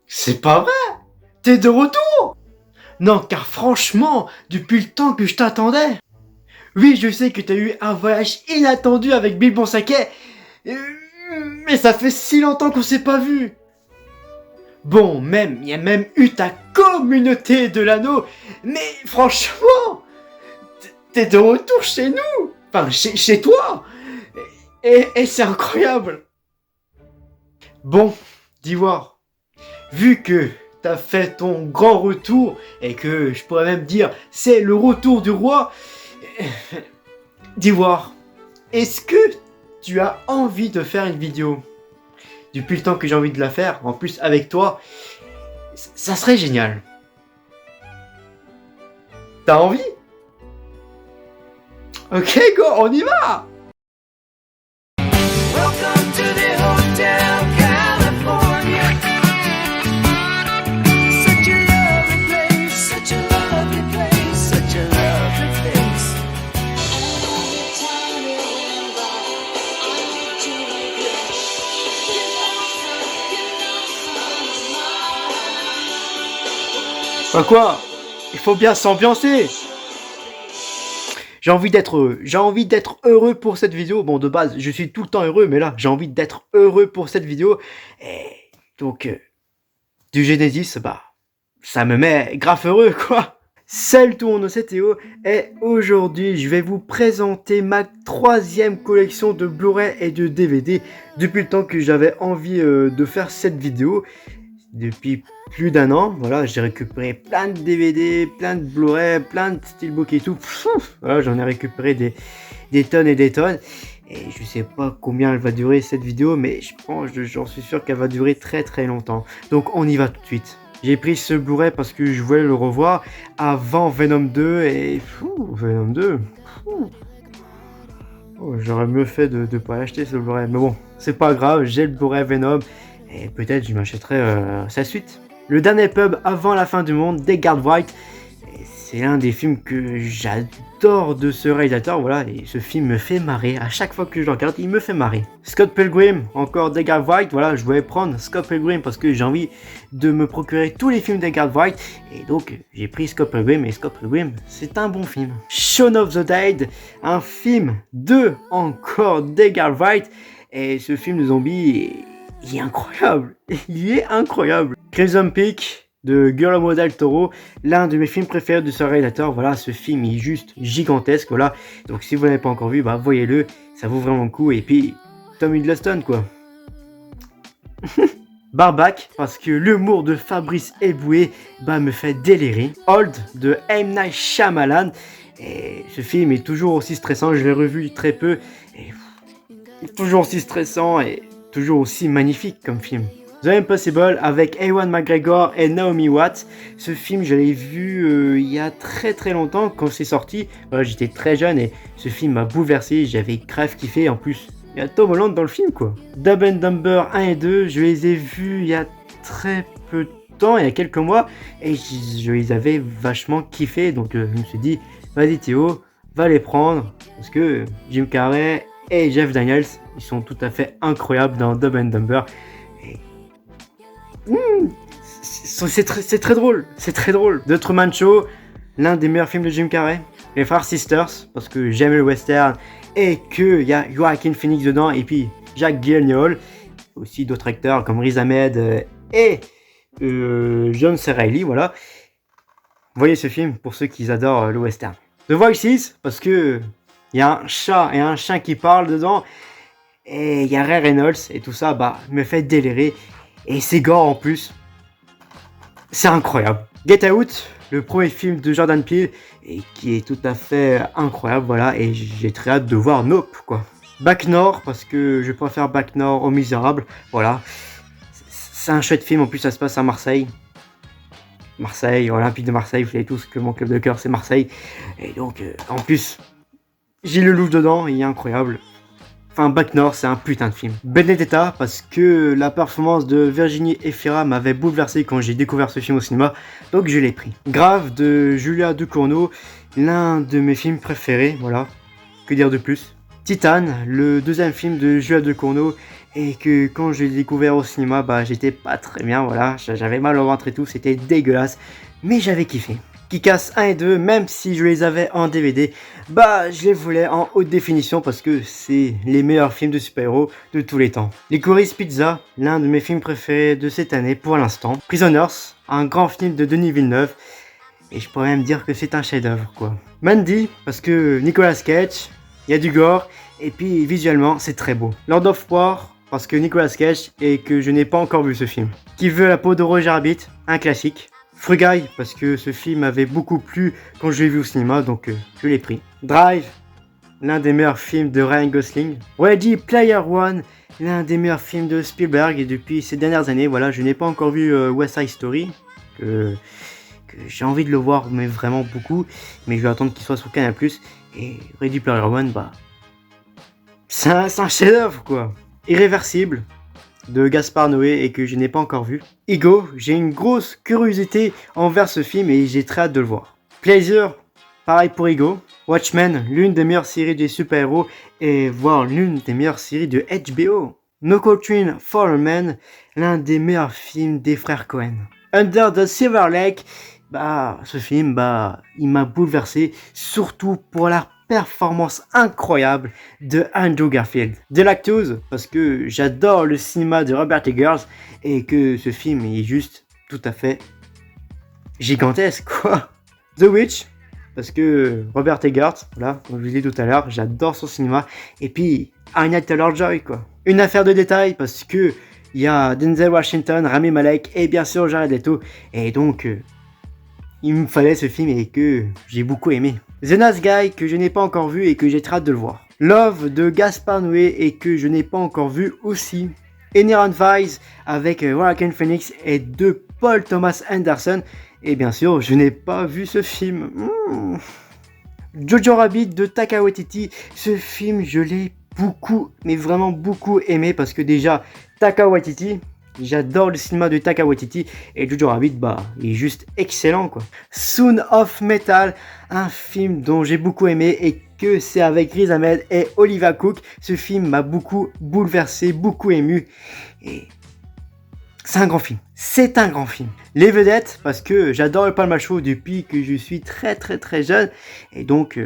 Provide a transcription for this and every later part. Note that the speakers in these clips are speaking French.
C'est pas vrai? T'es de retour? Non, car franchement, depuis le temps que je t'attendais. Oui, je sais que t'as eu un voyage inattendu avec Bill Bonsaquet, mais ça fait si longtemps qu'on s'est pas vu. Bon, il y a même eu ta communauté de l'anneau, mais franchement, t'es de retour chez nous, enfin chez toi, et c'est incroyable. Bon, d'Ivoire, vu que t'as fait ton grand retour, et que je pourrais même dire c'est le retour du roi, d'Ivoire, est-ce que tu as envie de faire une vidéo? Depuis le temps que j'ai envie de la faire, en plus avec toi, ça serait génial. T'as envie? Ok, go, on y va! Welcome to the Hotel California. Such a lovely place, such a lovely place, such a lovely place. Bah quoi? Il faut bien s'ambiancer. J'ai envie d'être heureux pour cette vidéo. Bon, de base, je suis tout le temps heureux, mais là, j'ai envie d'être heureux pour cette vidéo. Et donc, du Genesis, bah, ça me met grave heureux, quoi. Salut tout le monde, c'est Théo, et aujourd'hui, je vais vous présenter ma 3e collection de Blu-ray et de DVD. Depuis le temps que j'avais envie de faire cette vidéo, depuis plus d'1 an, voilà, j'ai récupéré plein de DVD, plein de Blu-ray, plein de Steelbook et tout. Voilà, j'en ai récupéré des tonnes et des tonnes. Et je sais pas combien elle va durer cette vidéo, mais j'en suis sûr qu'elle va durer très très longtemps. Donc on y va tout de suite. J'ai pris ce Blu-ray parce que je voulais le revoir avant Venom 2 et Venom 2. Oh, j'aurais mieux fait de pas acheter ce Blu-ray, mais bon, c'est pas grave, j'ai le Blu-ray Venom et peut-être je m'achèterai sa suite. Le dernier pub avant la fin du monde, Deckard White. C'est l'un des films que j'adore de ce réalisateur, voilà, et ce film me fait marrer. À chaque fois que je le regarde, il me fait marrer. Scott Pilgrim, encore Deckard White, voilà, je voulais prendre Scott Pilgrim parce que j'ai envie de me procurer tous les films Deckard White, et donc j'ai pris Scott Pilgrim, et Scott Pilgrim, c'est un bon film. Shaun of the Dead, un film de encore Deckard White, et ce film de zombies, il est incroyable, il est incroyable. Crimson Peak de Guillermo del Toro, l'un de mes films préférés de ce réalisateur. Voilà, ce film est juste gigantesque, voilà. Donc si vous l'avez pas encore vu, bah voyez-le, ça vaut vraiment le coup. Et puis Tom Hiddleston, quoi. Barbac, parce que l'humour de Fabrice Eboué bah, me fait délirer. Old de M. Night Shyamalan, et ce film est toujours aussi stressant, je l'ai revu très peu, et toujours aussi stressant et toujours aussi magnifique comme film. The Impossible avec Ewan McGregor et Naomi Watts. Ce film, je l'ai vu il y a très très longtemps quand c'est sorti. Voilà, j'étais très jeune et ce film m'a bouleversé. J'avais grave kiffé. En plus, il y a Tom Holland dans le film, quoi. Dumb and Dumber 1 et 2, je les ai vus il y a très peu de temps, il y a quelques mois, et je les avais vachement kiffé. Donc je me suis dit, vas-y Théo, va les prendre, parce que Jim Carrey et Jeff Daniels, ils sont tout à fait incroyables dans Dumb and Dumber. C'est très drôle, c'est très drôle. The Truman Show, l'un des meilleurs films de Jim Carrey. Les Frères Sisters, parce que j'aime le western et qu'il y a Joaquin Phoenix dedans, et puis Jake Gyllenhaal, aussi d'autres acteurs comme Riz Ahmed et John C. Reilly, voilà. Voyez ce film pour ceux qui adorent le western. The Voices, parce que il y a un chat et un chien qui parlent dedans, et il y a Ray Reynolds, et tout ça bah, me fait délirer. Et c'est gore en plus. C'est incroyable. Get Out, le premier film de Jordan Peele, et qui est tout à fait incroyable, voilà. Et j'ai très hâte de voir Nope, quoi. Bac Nord, parce que je préfère Bac Nord aux Misérables, voilà. C'est un chouette film, en plus ça se passe à Marseille. Marseille, Olympique de Marseille, vous savez tous que mon club de cœur c'est Marseille. Et donc, en plus, Gilles Lelouch dedans, il est incroyable. Enfin, Bac Nord, c'est un putain de film. Benedetta, parce que la performance de Virginie Efira m'avait bouleversé quand j'ai découvert ce film au cinéma, donc je l'ai pris. Grave de Julia Ducournau, l'un de mes films préférés, voilà. Que dire de plus? Titan, le deuxième film de Jules Ducournau, et que quand je l'ai découvert au cinéma, bah j'étais pas très bien, voilà, j'avais mal au ventre et tout, c'était dégueulasse, mais j'avais kiffé. Kick-Ass 1 et 2, même si je les avais en DVD, bah je les voulais en haute définition parce que c'est les meilleurs films de super-héros de tous les temps. Licorice Pizza, l'un de mes films préférés de cette année pour l'instant. Prisoners, un grand film de Denis Villeneuve, et je pourrais même dire que c'est un chef-d'œuvre quoi. Mandy, parce que Nicolas Cage, il y a du gore, et puis visuellement c'est très beau. Lord of War, parce que Nicolas Cage et que je n'ai pas encore vu ce film. Qui veut la peau de Roger Rabbit, un classique. Frugay, parce que ce film m'avait beaucoup plu quand je l'ai vu au cinéma, donc je l'ai pris. Drive, l'un des meilleurs films de Ryan Gosling. Ready Player One, l'un des meilleurs films de Spielberg, et depuis ces dernières années, voilà, je n'ai pas encore vu West Side Story, que j'ai envie de le voir, mais vraiment beaucoup, mais je vais attendre qu'il soit sur Canal+, et Ready Player One, bah, c'est un chef-d'œuvre, quoi. Irréversible, de Gaspard Noé, et que je n'ai pas encore vu. Ego, j'ai une grosse curiosité envers ce film, et j'ai très hâte de le voir. Pleasure, pareil pour Ego. Watchmen, l'une des meilleures séries des super-héros, et voire l'une des meilleures séries de HBO. No Country for Old Men, l'un des meilleurs films des frères Coen. Under the Silver Lake, bah, ce film, bah, il m'a bouleversé, surtout pour la performance incroyable de Andrew Garfield. De Lactose, parce que j'adore le cinéma de Robert Eggers, et que ce film est juste tout à fait gigantesque, quoi. The Witch, parce que Robert Eggers, voilà, comme je vous l'ai dit tout à l'heure, j'adore son cinéma, et puis Anya Taylor-Joy, quoi. Une affaire de détail, parce que il y a Denzel Washington, Rami Malek, et bien sûr Jared Leto, et donc il me fallait ce film et que j'ai beaucoup aimé. The Nice Guy, que je n'ai pas encore vu et que j'ai très hâte de le voir. Love de Gaspard Noé et que je n'ai pas encore vu aussi. Inherent Vice avec Joaquin Phoenix et de Paul Thomas Anderson. Et bien sûr, je n'ai pas vu ce film. Jojo Rabbit de Taika Waititi. Ce film, je l'ai beaucoup, mais vraiment beaucoup aimé parce que déjà, Taika Waititi, j'adore le cinéma de Taika Waititi et Jojo Rabbit, bah, il est juste excellent quoi. Sound of Metal, un film dont j'ai beaucoup aimé et que c'est avec Riz Ahmed et Olivia Cook. Ce film m'a beaucoup bouleversé, beaucoup ému et c'est un grand film. C'est un grand film. Les vedettes, parce que j'adore le Palma Show depuis que je suis très jeune et donc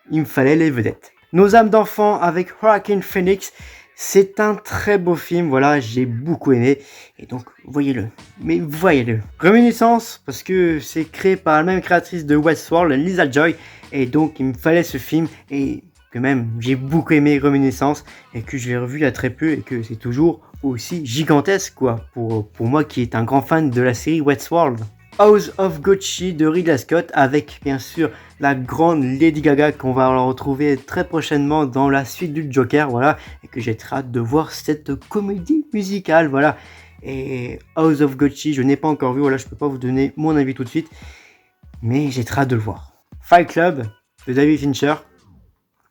il me fallait les vedettes. Nos âmes d'enfant avec Joaquin Phoenix. C'est un très beau film, voilà, j'ai beaucoup aimé, et donc voyez-le, mais voyez-le. Réminiscence, parce que c'est créé par la même créatrice de Westworld, Lisa Joy, et donc il me fallait ce film, et que même j'ai beaucoup aimé Réminiscence, et que je l'ai revu il y a très peu, et que c'est toujours aussi gigantesque, quoi, pour moi qui est un grand fan de la série Westworld. House of Gucci de Ridley Scott avec bien sûr la grande Lady Gaga qu'on va retrouver très prochainement dans la suite du Joker, voilà, et que j'ai très hâte de voir cette comédie musicale, voilà. Et House of Gucci, je n'ai pas encore vu, voilà, je peux pas vous donner mon avis tout de suite, mais j'ai très hâte de le voir. Fight Club de David Fincher,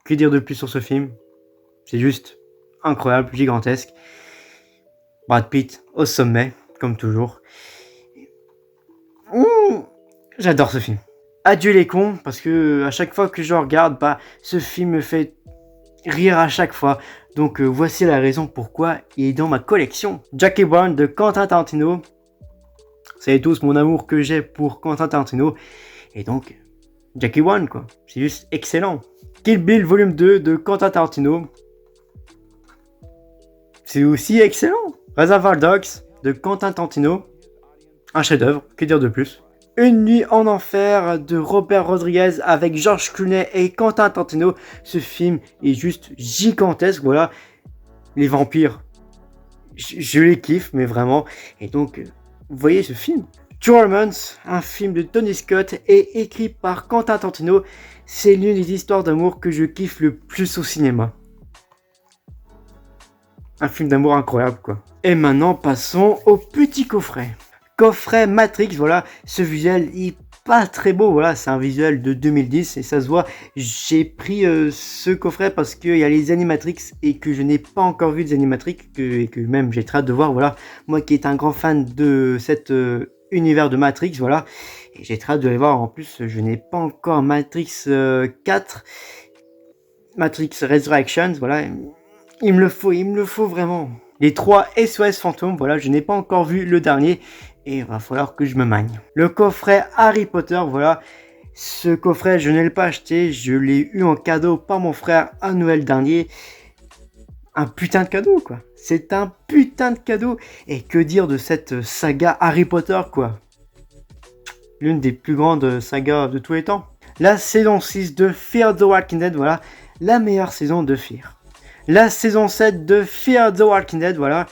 que dire de plus sur ce film? C'est juste incroyable, gigantesque. Brad Pitt au sommet, comme toujours. J'adore ce film. Adieu les cons, parce que à chaque fois que je regarde, bah, ce film me fait rire à chaque fois. Donc voici la raison pourquoi il est dans ma collection. Jackie Brown de Quentin Tarantino. Vous savez tous mon amour que j'ai pour Quentin Tarantino. Et donc, Jackie Brown, quoi. C'est juste excellent. Kill Bill Volume 2 de Quentin Tarantino. C'est aussi excellent. Reservoir Dogs de Quentin Tarantino. Un chef-d'œuvre, que dire de plus. Une nuit en enfer de Robert Rodriguez avec George Clooney et Quentin Tarantino. Ce film est juste gigantesque, voilà. Les vampires, je les kiffe, mais vraiment. Et donc, vous voyez ce film. True Romance, un film de Tony Scott et écrit par Quentin Tarantino. C'est l'une des histoires d'amour que je kiffe le plus au cinéma. Un film d'amour incroyable, quoi. Et maintenant, passons au petit coffret. Coffret Matrix, voilà, ce visuel est pas très beau, voilà, c'est un visuel de 2010 et ça se voit. J'ai pris ce coffret parce qu'il y a les Animatrix et que je n'ai pas encore vu des Animatrix et que même j'ai très hâte de voir, voilà. Moi qui est un grand fan de cet univers de Matrix, voilà, et j'ai très hâte de les voir. En plus, je n'ai pas encore Matrix 4 Matrix Resurrections, voilà, il me le faut vraiment. Les 3 SOS fantômes, voilà, je n'ai pas encore vu le dernier et il va falloir que je me magne. Le coffret Harry Potter, voilà, ce coffret je ne l'ai pas acheté, je l'ai eu en cadeau par mon frère à Noël dernier. Un putain de cadeau quoi, c'est un putain de cadeau. Et que dire de cette saga Harry Potter quoi, l'une des plus grandes sagas de tous les temps. La saison 6 de Fear the Walking Dead, voilà, la meilleure saison de Fear. La saison 7 de Fear the Walking Dead, voilà,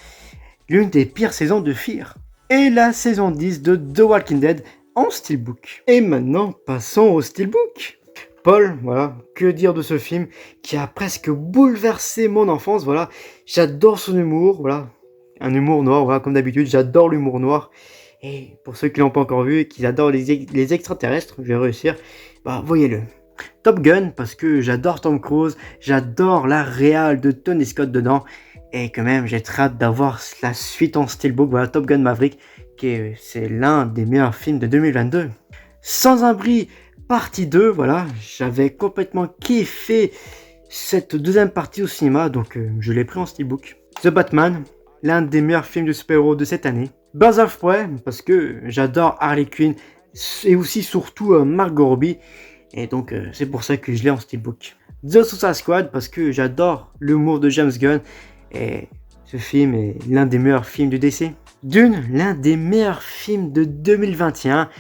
l'une des pires saisons de Fear. Et la saison 10 de The Walking Dead en steelbook. Et maintenant, passons au steelbook. Paul, voilà, que dire de ce film qui a presque bouleversé mon enfance, voilà. J'adore son humour, voilà. Un humour noir, voilà, comme d'habitude, j'adore l'humour noir. Et pour ceux qui l'ont pas encore vu et qui adorent les extraterrestres, je vais réussir, bah voyez-le. Top Gun, parce que j'adore Tom Cruise, j'adore la réal de Tony Scott dedans, et quand même j'ai très hâte d'avoir la suite en steelbook, voilà, Top Gun Maverick, c'est l'un des meilleurs films de 2022. Sans abri, partie 2, voilà, j'avais complètement kiffé cette deuxième partie au cinéma, donc je l'ai pris en steelbook. The Batman, l'un des meilleurs films de super-héros de cette année. Birds of Prey, parce que j'adore Harley Quinn, et aussi surtout Margot Robbie, et donc c'est pour ça que je l'ai en steelbook. The Suicide Squad, parce que j'adore l'humour de James Gunn, et ce film est l'un des meilleurs films de DC. Dune, l'un des meilleurs films de 2021,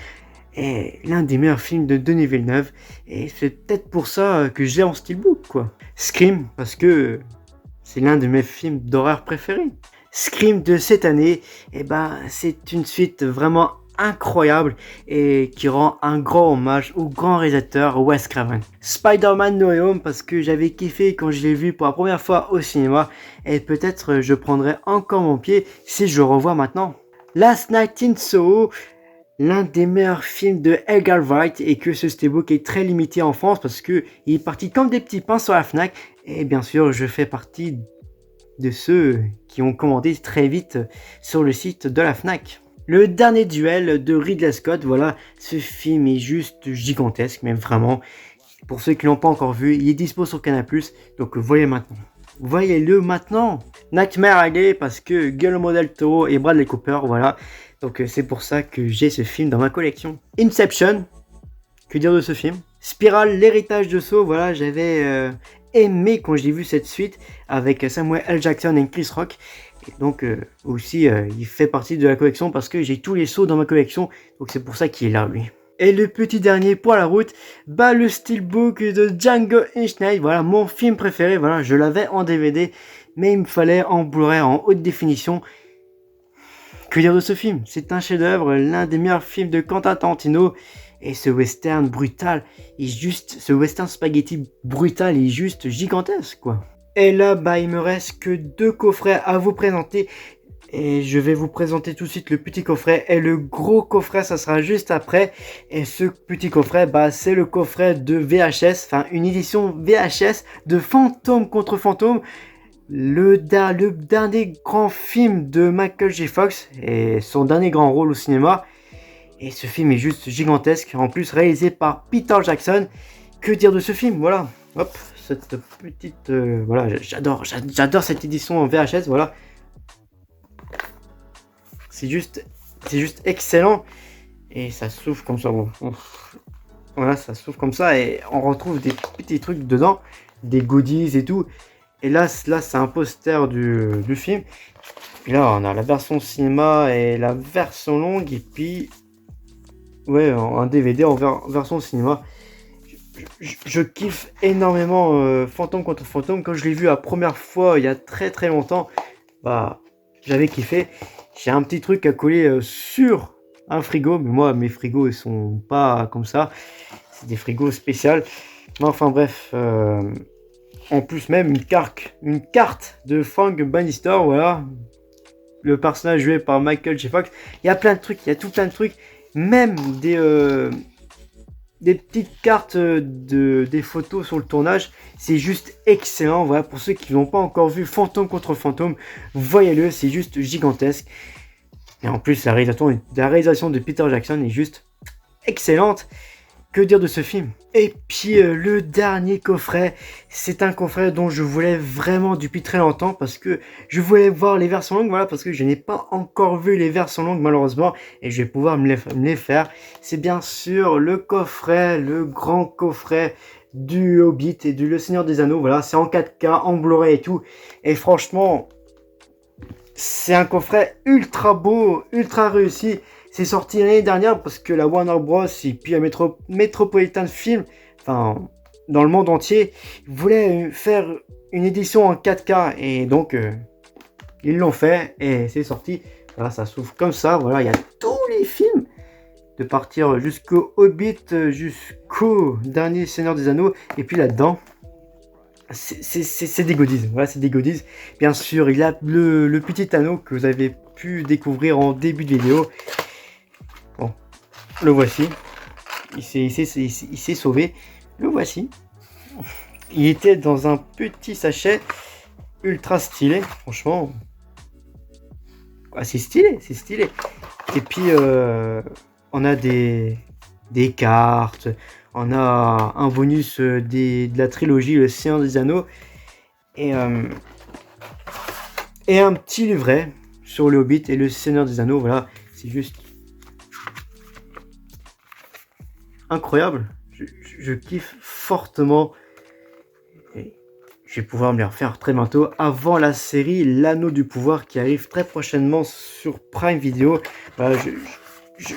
et l'un des meilleurs films de Denis Villeneuve, et c'est peut-être pour ça que je l'ai en steelbook, quoi. Scream, parce que c'est l'un de mes films d'horreur préférés. Scream de cette année, et ben c'est une suite vraiment incroyable et qui rend un grand hommage au grand réalisateur Wes Craven. Spider-Man No Way Home, parce que j'avais kiffé quand je l'ai vu pour la première fois au cinéma, et peut-être je prendrai encore mon pied si je le revois maintenant. Last Night in Soho, l'un des meilleurs films de Edgar Wright, et que ce steelbook est très limité en France parce que il est parti comme des petits pains sur la Fnac, et bien sûr je fais partie de ceux qui ont commandé très vite sur le site de la Fnac. Le dernier duel de Ridley Scott, voilà, ce film est juste gigantesque, mais vraiment, pour ceux qui l'ont pas encore vu, il est dispo sur Canal+, donc voyez-le maintenant. Nightmare Alley, parce que Guillermo del Toro et Bradley Cooper, voilà, donc c'est pour ça que j'ai ce film dans ma collection. Inception, que dire de ce film? Spiral, l'héritage de Saw, voilà, j'avais aimé quand j'ai vu cette suite avec Samuel L. Jackson et Chris Rock. Et donc aussi il fait partie de la collection parce que j'ai tous les Saw dans ma collection, donc c'est pour ça qu'il est là lui. Et le petit dernier pour la route, bah le steelbook de Django Unchained, voilà mon film préféré, voilà, je l'avais en DVD, mais il me fallait en Blu-ray en haute définition. Que dire de ce film? C'est un chef-d'œuvre, l'un des meilleurs films de Quentin Tarantino. Et ce western brutal, ce western spaghetti brutal est juste gigantesque, quoi. Et là, bah, il me reste que 2 coffrets à vous présenter. Et je vais vous présenter tout de suite le petit coffret. Et le gros coffret, ça sera juste après. Et ce petit coffret, bah, c'est le coffret de VHS, enfin, une édition VHS de Fantôme contre Fantôme. Le dernier grand film de Michael J. Fox et son dernier grand rôle au cinéma. Et ce film est juste gigantesque, en plus réalisé par Peter Jackson. Que dire de ce film? Voilà, hop, cette petite... voilà, j'adore cette édition en VHS, voilà. C'est juste excellent. Et ça s'ouvre comme ça, bon. Voilà, ça s'ouvre comme ça et on retrouve des petits trucs dedans, des goodies et tout. Et là c'est un poster du film. Puis là, on a la version cinéma et la version longue, et puis... ouais, un DVD en version cinéma. Je kiffe énormément Fantôme contre Fantôme. Quand je l'ai vu la première fois il y a très très longtemps, bah j'avais kiffé. J'ai un petit truc à coller sur un frigo, mais moi mes frigos ils sont pas comme ça. C'est des frigos spéciaux. Mais enfin bref, en plus même une carte de Frank Bannister, voilà. Le personnage joué par Michael J. Fox. Il y a plein de trucs, il y a tout plein de trucs. Même des petites cartes des photos sur le tournage, c'est juste excellent. Voilà, pour ceux qui n'ont pas encore vu Fantôme contre Fantôme, voyez-le, c'est juste gigantesque. Et en plus, la réalisation de Peter Jackson est juste excellente. Que dire de ce film? Et puis le dernier coffret, c'est un coffret dont je voulais vraiment depuis très longtemps parce que je voulais voir les versions longues, voilà, parce que je n'ai pas encore vu les versions longues malheureusement et je vais pouvoir me les faire. C'est bien sûr le coffret, le grand coffret du Hobbit et du Le Seigneur des Anneaux, voilà, c'est en 4K, en Blu-ray et tout. Et franchement, c'est un coffret ultra beau, ultra réussi. C'est sorti l'année dernière parce que la Warner Bros. Et puis la Metropolitan Film, enfin, dans le monde entier, voulaient faire une édition en 4K. Et donc, ils l'ont fait et c'est sorti. Voilà, ça s'ouvre comme ça. Voilà, il y a tous les films. De partir jusqu'au Hobbit, jusqu'au dernier Seigneur des Anneaux. Et puis là-dedans, c'est des goodies. Voilà, c'est des goodies. Bien sûr, il y a le petit anneau que vous avez pu découvrir en début de vidéo. Bon, le voici. Il s'est sauvé. Le voici. Il était dans un petit sachet ultra stylé. Franchement, c'est stylé, c'est stylé. Et puis, on a des cartes. On a un bonus de la trilogie Le Seigneur des Anneaux. Et un petit livret sur le Hobbit et le Seigneur des Anneaux. Voilà, c'est juste incroyable. Je kiffe fortement. Et je vais pouvoir me les refaire très bientôt avant la série L'Anneau du Pouvoir qui arrive très prochainement sur Prime Video. Voilà,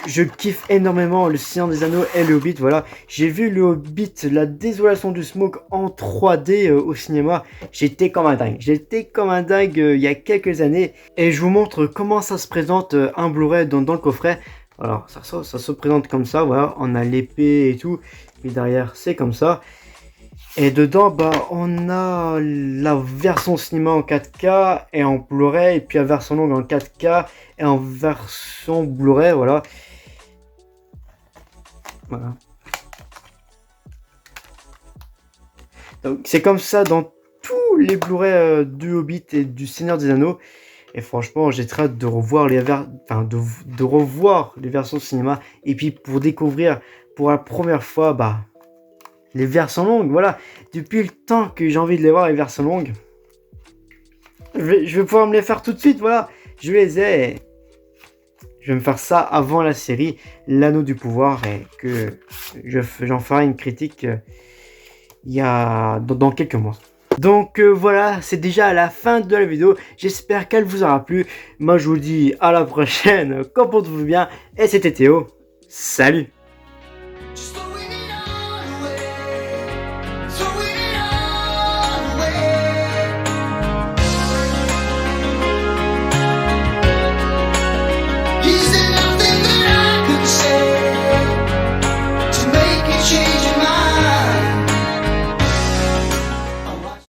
je kiffe énormément le Seigneur des Anneaux et le Hobbit. Voilà, j'ai vu le Hobbit, la désolation du Smaug en 3D au cinéma. J'étais comme un dingue. Il y a quelques années. Et je vous montre comment ça se présente un Blu-ray dans le coffret. Alors, ça se présente comme ça. Voilà, on a l'épée et tout. Et derrière, c'est comme ça. Et dedans, on a la version cinéma en 4K et en Blu-ray, et puis la version longue en 4K et en version Blu-ray, voilà. Voilà. Donc c'est comme ça dans tous les Blu-ray du Hobbit et du Seigneur des Anneaux. Et franchement, j'ai très hâte de revoir de revoir les versions cinéma. Et puis pour découvrir pour la première fois, les versions longues, voilà. Depuis le temps que j'ai envie de les voir, les versions longues, je vais pouvoir me les faire tout de suite, voilà. Je les ai. Et je vais me faire ça avant la série L'Anneau du Pouvoir et que j'en ferai une critique dans quelques mois. Donc voilà, c'est déjà la fin de la vidéo. J'espère qu'elle vous aura plu. Moi, je vous dis à la prochaine. Comportez-vous bien. Et c'était Théo. Salut!